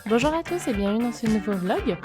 Bonjour à tous et bienvenue dans ce nouveau vlog.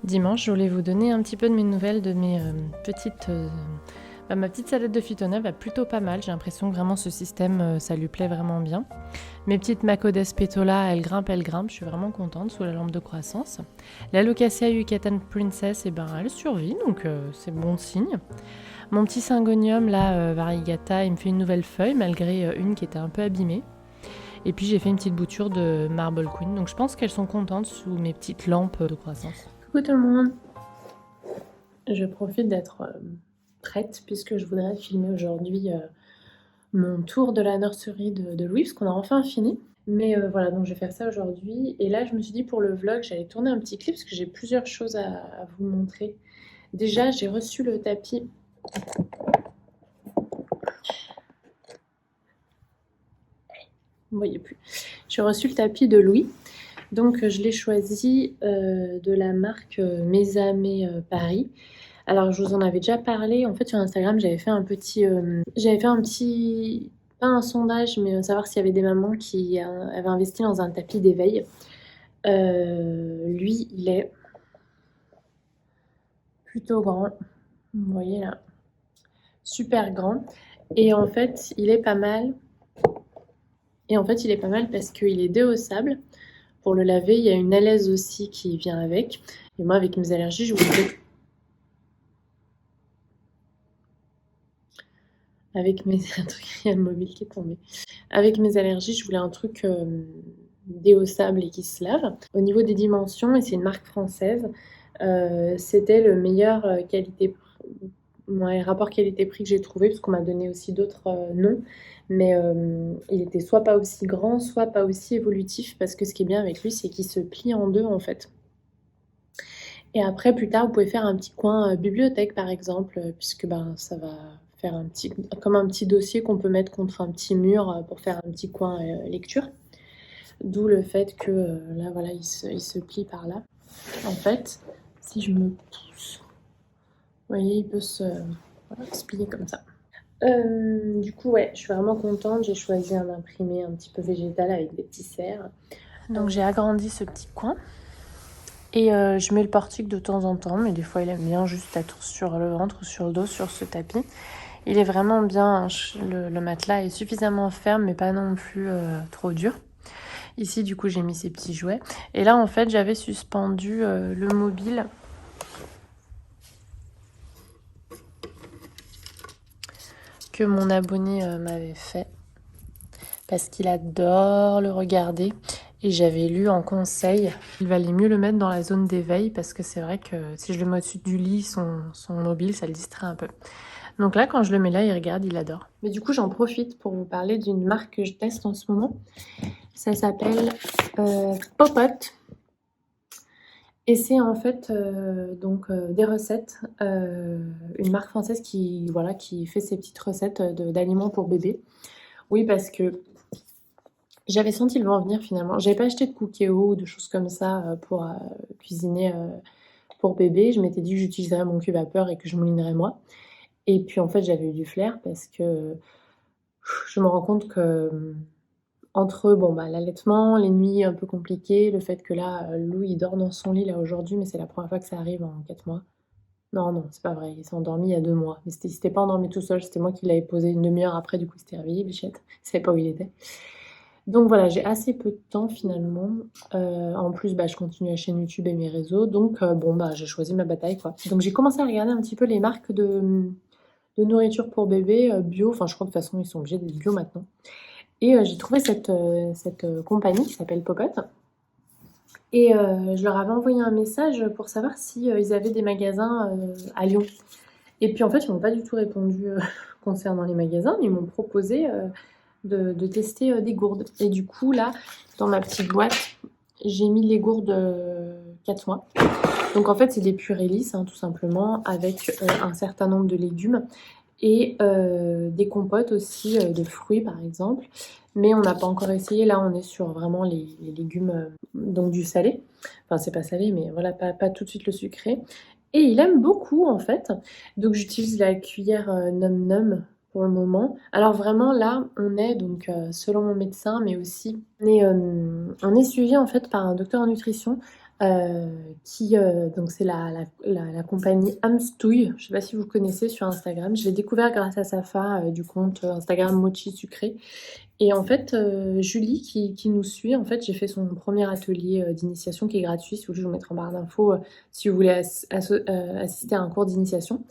Dimanche, je voulais vous donner un petit peu de mes nouvelles de mes ma petite salade de phytoneuve va plutôt pas mal. J'ai l'impression que vraiment ce système, ça lui plaît vraiment bien. Mes petites Macodes Petola, elles grimpent. Je suis vraiment contente sous la lampe de croissance. La Locasia Yucatan Princess, elle survit, donc c'est bon signe. Mon petit Syngonium, là, variegata, il me fait une nouvelle feuille, malgré une qui était un peu abîmée. Et puis j'ai fait une petite bouture de Marble Queen, donc je pense qu'elles sont contentes sous mes petites lampes de croissance. Coucou tout le monde. Je profite d'être prête puisque je voudrais filmer aujourd'hui mon tour de la nurserie de Louis, parce qu'on a enfin fini. Mais voilà, donc je vais faire ça aujourd'hui. Et là, je me suis dit pour le vlog, j'allais tourner un petit clip parce que j'ai plusieurs choses à vous montrer. Déjà, j'ai reçu le tapis. Vous ne voyez plus. J'ai reçu le tapis de Louis. Donc je l'ai choisi de la marque Mésamé Paris. Alors je vous en avais déjà parlé, en fait sur Instagram j'avais fait un petit, pas un sondage, mais savoir s'il y avait des mamans qui avaient investi dans un tapis d'éveil. Lui il est plutôt grand, vous voyez là, super grand. Et en fait il est pas mal, parce qu'il est déhaussable. Pour le laver, il y a une alaise aussi qui vient avec. Et moi, avec mes allergies, je voulais... Avec mes... Il y a le mobile qui est tombé. Avec mes allergies, je voulais un truc déhaussable et qui se lave. Au niveau des dimensions, et c'est une marque française, c'était le meilleur rapport qualité-prix que j'ai trouvé, parce qu'on m'a donné aussi d'autres noms. Mais il était soit pas aussi grand, soit pas aussi évolutif, parce que ce qui est bien avec lui, c'est qu'il se plie en deux en fait. Et après, plus tard, vous pouvez faire un petit coin bibliothèque par exemple, puisque ça va faire comme un petit dossier qu'on peut mettre contre un petit mur pour faire un petit coin lecture. D'où le fait que là, voilà, il se plie par là. En fait, si je me pousse, vous voyez, il peut se plier comme ça. Du coup, ouais, je suis vraiment contente. J'ai choisi un imprimé un petit peu végétal avec des petits cerfs. Donc j'ai agrandi ce petit coin. Et je mets le portique de temps en temps, mais des fois il aime bien juste être sur le ventre, sur le dos, sur ce tapis. Il est vraiment bien, le matelas est suffisamment ferme, mais pas non plus trop dur. Ici, du coup, j'ai mis ces petits jouets. Et là, en fait, j'avais suspendu le mobile que mon abonné m'avait fait, parce qu'il adore le regarder. Et j'avais lu en conseil, il valait mieux le mettre dans la zone d'éveil, parce que c'est vrai que si je le mets au-dessus du lit, son mobile, ça le distrait un peu. Donc là, quand je le mets là, il regarde, il adore. Mais du coup, j'en profite pour vous parler d'une marque que je teste en ce moment. Ça s'appelle Popote. Et c'est en fait des recettes. Une marque française qui fait ses petites recettes d'aliments pour bébé. Oui, parce que j'avais senti le vent venir finalement. J'avais pas acheté de Cookéo ou de choses comme ça pour cuisiner pour bébé. Je m'étais dit que j'utiliserais mon cube vapeur et que je moulinerais moi. Et puis en fait, j'avais eu du flair parce que je me rends compte que entre l'allaitement, les nuits un peu compliquées, le fait que là, Lou il dort dans son lit là aujourd'hui, mais c'est la première fois que ça arrive en 4 mois. Non, c'est pas vrai, il s'est endormi il y a 2 mois. Mais il s'était pas endormi tout seul, c'était moi qui l'avais posé une demi-heure après, du coup il s'était réveillé, bichette. Il savait pas où il était. Donc voilà, j'ai assez peu de temps finalement. En plus, bah, je continue la chaîne YouTube et mes réseaux. Donc bon, bah, j'ai choisi ma bataille, quoi. Donc j'ai commencé à regarder un petit peu les marques de nourriture pour bébé bio. Enfin, je crois que de toute façon, ils sont obligés d'être bio maintenant. Et j'ai trouvé cette compagnie qui s'appelle Popot. Et je leur avais envoyé un message pour savoir si ils avaient des magasins à Lyon. Et puis en fait, ils m'ont pas du tout répondu concernant les magasins, mais ils m'ont proposé de tester des gourdes. Et du coup, là, dans ma petite boîte, j'ai mis les gourdes 4 mois. Donc en fait, c'est des purées lisses, hein, tout simplement, avec un certain nombre de légumes et des compotes aussi de fruits, par exemple. Mais on n'a pas encore essayé. Là, on est sur vraiment les légumes, donc du salé. Enfin, c'est pas salé, mais voilà, pas tout de suite le sucré. Et il aime beaucoup, en fait. Donc j'utilise la cuillère Num Num pour le moment. Alors vraiment, là, on est, donc selon mon médecin, mais aussi, on est suivi, en fait, par un docteur en nutrition donc c'est la compagnie Amstouille, je sais pas si vous connaissez sur Instagram. Je l'ai découvert grâce à Safa du compte Instagram Mochi Sucré. Et en fait, Julie qui nous suit, en fait, j'ai fait son premier atelier d'initiation qui est gratuit. Si vous voulez, je vous mettrai en barre d'infos si vous voulez assister à un cours d'initiation.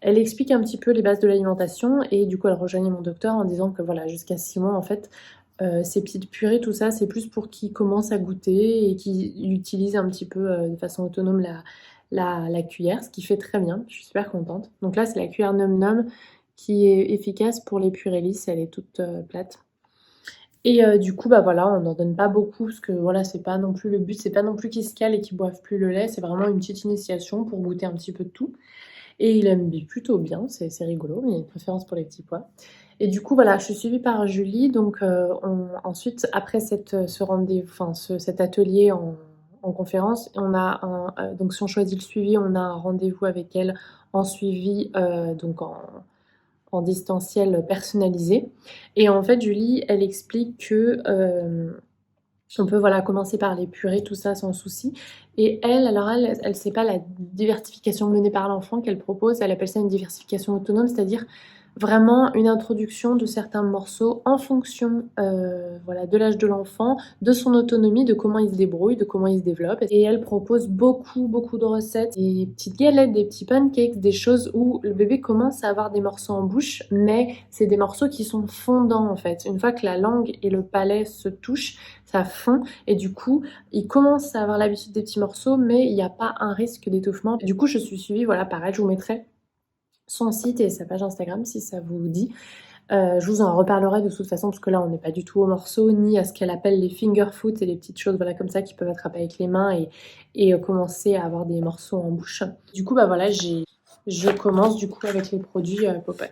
Elle explique un petit peu les bases de l'alimentation et du coup, elle rejoignait mon docteur en disant que voilà, jusqu'à 6 mois, en fait, ces petites purées, tout ça, c'est plus pour qui commence à goûter et qui utilise un petit peu de façon autonome la cuillère, ce qui fait très bien. Je suis super contente. Donc là, c'est la cuillère Num Num qui est efficace pour les purées lisses. Elle est toute plate. Et du coup, bah voilà, on n'en donne pas beaucoup parce que voilà, c'est pas non plus le but, c'est pas non plus qu'ils se calent et qu'ils boivent plus le lait. C'est vraiment une petite initiation pour goûter un petit peu de tout. Et il aime plutôt bien, c'est rigolo, mais il a une préférence pour les petits pois. Et du coup, voilà, je suis suivie par Julie. Donc, ensuite, après ce rendez-vous, enfin, cet atelier en conférence, donc si on choisit le suivi, on a un rendez-vous avec elle en suivi, donc en distanciel personnalisé. Et en fait, Julie, elle explique que on peut voilà, commencer par les purées, tout ça sans souci. Et elle sait pas la diversification menée par l'enfant qu'elle propose. Elle appelle ça une diversification autonome, c'est-à-dire vraiment une introduction de certains morceaux en fonction voilà, de l'âge de l'enfant, de son autonomie, de comment il se débrouille, de comment il se développe. Et elle propose beaucoup, beaucoup de recettes, des petites galettes, des petits pancakes, des choses où le bébé commence à avoir des morceaux en bouche, mais c'est des morceaux qui sont fondants en fait. Une fois que la langue et le palais se touchent, ça fond et du coup il commence à avoir l'habitude des petits morceaux mais il n'y a pas un risque d'étouffement. Du coup je suis suivie, voilà pareil, je vous mettrai son site et sa page Instagram si ça vous dit. Je vous en reparlerai de toute façon parce que là on n'est pas du tout aux morceaux ni à ce qu'elle appelle les finger food et les petites choses voilà comme ça qui peuvent attraper avec les mains et commencer à avoir des morceaux en bouche. Du coup bah voilà je commence du coup avec les produits Popot.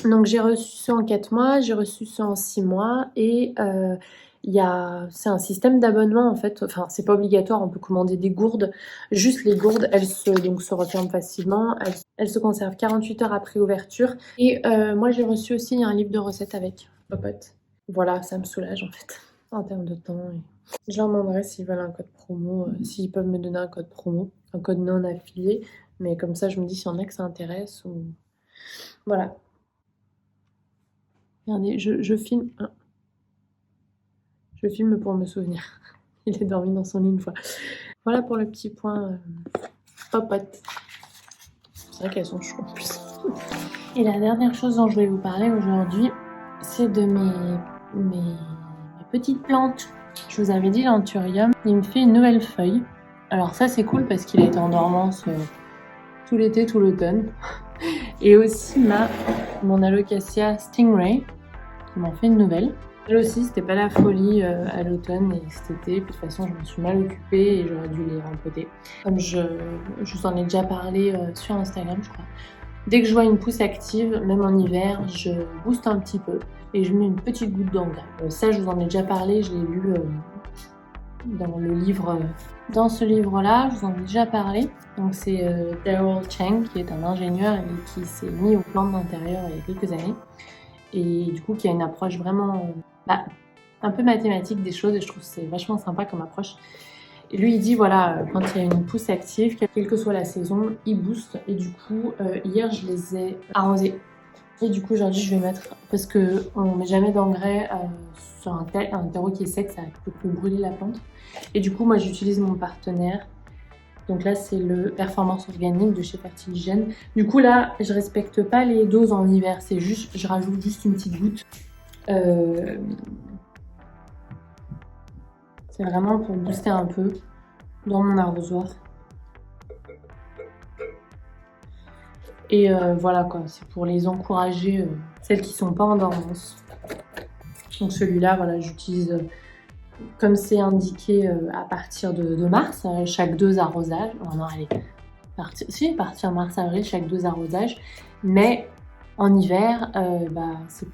Donc j'ai reçu ça en 4 mois, j'ai reçu ça en 6 mois et c'est un système d'abonnement en fait, enfin c'est pas obligatoire, on peut commander des gourdes, juste les gourdes elles se referment facilement, elles se conservent 48 heures après ouverture et moi j'ai reçu aussi un livre de recettes avec Popot. Voilà, ça me soulage en fait en termes de temps. Je leur demanderai s'ils veulent un code promo, s'ils peuvent me donner un code promo, un code non affilié, mais comme ça je me dis s'il y en a que ça intéresse ou... Voilà. Regardez, je filme. Je filme pour me souvenir. Il est dormi dans son lit une fois. Voilà pour le petit point popote. C'est vrai qu'elles sont choues en plus. Et la dernière chose dont je vais vous parler aujourd'hui, c'est de mes petites plantes. Je vous avais dit l'anthurium, il me fait une nouvelle feuille. Alors ça c'est cool parce qu'il a été en dormance tout l'été, tout l'automne. Et aussi mon alocasia stingray qui m'en fait une nouvelle. Elle aussi, c'était pas la folie à l'automne et cet été. Puis de toute façon, je me suis mal occupée et j'aurais dû les rempoter. Comme je vous en ai déjà parlé sur Instagram, je crois. Dès que je vois une pousse active, même en hiver, je booste un petit peu et je mets une petite goutte d'engrais. Ça, je vous en ai déjà parlé, je l'ai lu dans le livre. Dans ce livre-là, je vous en ai déjà parlé. Donc c'est Daryl Chang qui est un ingénieur et qui s'est mis aux plantes d'intérieur il y a quelques années. Et du coup, qui a une approche vraiment un peu mathématique des choses et je trouve que c'est vachement sympa comme approche. Et lui, il dit, voilà, quand il y a une pousse active, quelle que soit la saison, il booste. Et du coup, hier, je les ai arrosés Et du coup, aujourd'hui, je vais mettre, parce qu'on ne met jamais d'engrais sur un terreau qui est sec, ça peut brûler la plante. Et du coup, moi, j'utilise mon partenaire. Donc là, c'est le Performance Organique de chez Fertiligène. Du coup, là, je respecte pas les doses en hiver. C'est juste, je rajoute juste une petite goutte. C'est vraiment pour booster un peu dans mon arrosoir. Et voilà quoi, c'est pour les encourager, celles qui sont pas en dormance. Donc celui-là, voilà, j'utilise comme c'est indiqué à partir de mars, chaque 2 arrosages. Oh non, allez, à partir mars-avril, chaque 2 arrosages. Mais en hiver,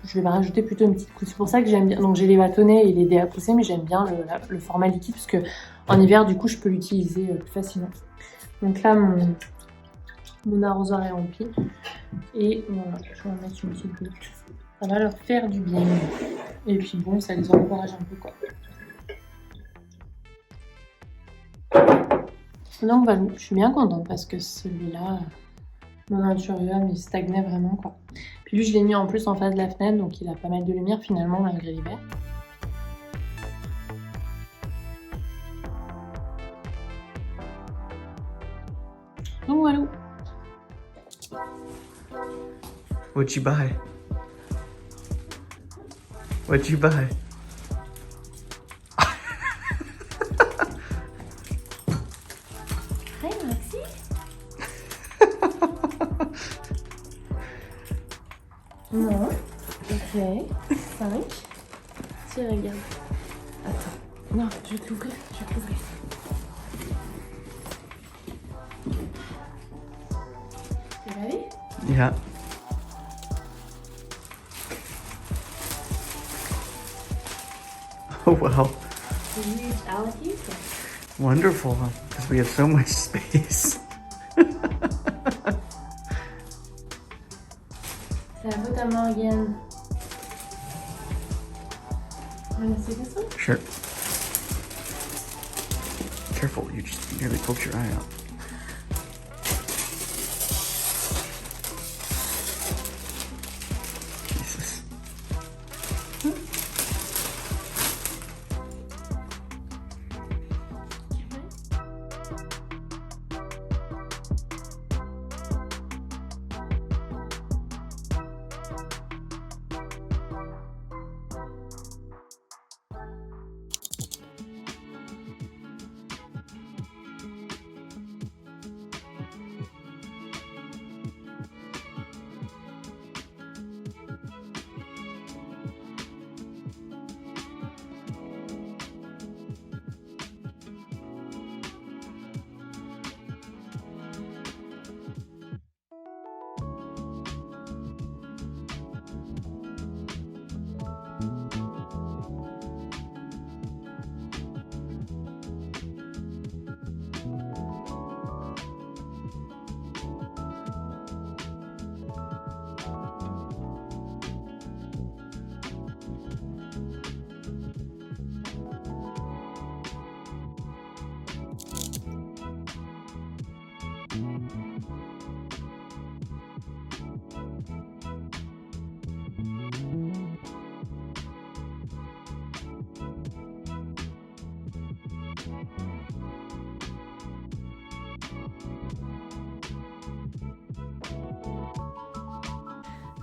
je vais rajouter plutôt une petite couche. C'est pour ça que j'aime bien. Donc j'ai les bâtonnets et les dés à pousser, mais j'aime bien le format liquide parce que en hiver, du coup, je peux l'utiliser plus facilement. Donc là, mon arrosoir est rempli. Et voilà, je vais en mettre une petite goutte. Ça va leur faire du bien. Et puis bon, ça les encourage un peu quoi. Donc voilà, je suis bien contente parce que celui-là, mon Anthurium, il stagnait vraiment quoi. Puis lui, je l'ai mis en plus en face de la fenêtre, donc il a pas mal de lumière finalement malgré l'hiver. Donc voilà. What'd you buy? What'd you buy? Hi Maxi. Non. Ok. 5. Tiens, regarde. Attends. Non, je vais te l'ouvrir. T'es ready? Yeah. Oh wow. Huge alligator. Wonderful, because we have so much space. C'est à vous ta Morgane. Wanna see this one? Sure. Careful, you just nearly poked your eye out. Jesus.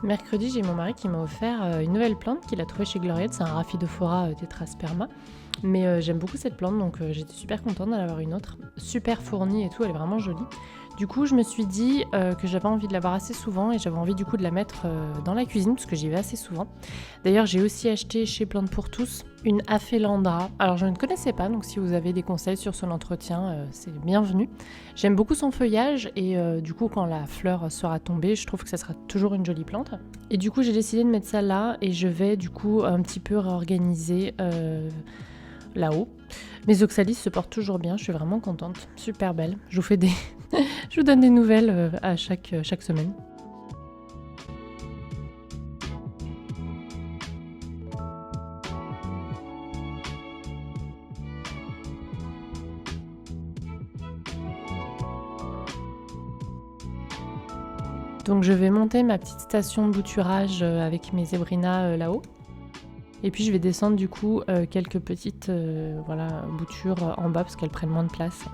Mercredi, j'ai mon mari qui m'a offert une nouvelle plante qu'il a trouvée chez Gloriette. C'est un Rhaphidophora tetrasperma. Mais j'aime beaucoup cette plante, donc j'étais super contente d'en avoir une autre. Super fournie et tout, elle est vraiment jolie. Du coup, je me suis dit que j'avais envie de l'avoir assez souvent et j'avais envie du coup de la mettre dans la cuisine parce que j'y vais assez souvent. D'ailleurs, j'ai aussi acheté chez Plantes pour tous une Aphelandra. Alors, je ne connaissais pas, donc si vous avez des conseils sur son entretien, c'est bienvenu. J'aime beaucoup son feuillage et du coup, quand la fleur sera tombée, je trouve que ça sera toujours une jolie plante. Et du coup, j'ai décidé de mettre ça là et je vais du coup un petit peu réorganiser là-haut. Mes oxalis se portent toujours bien, je suis vraiment contente, super belle. Je vous fais des... je vous donne des nouvelles à chaque semaine. Donc je vais monter ma petite station de bouturage avec mes zébrinas là-haut. Et puis je vais descendre du coup quelques petites boutures en bas parce qu'elles prennent moins de place.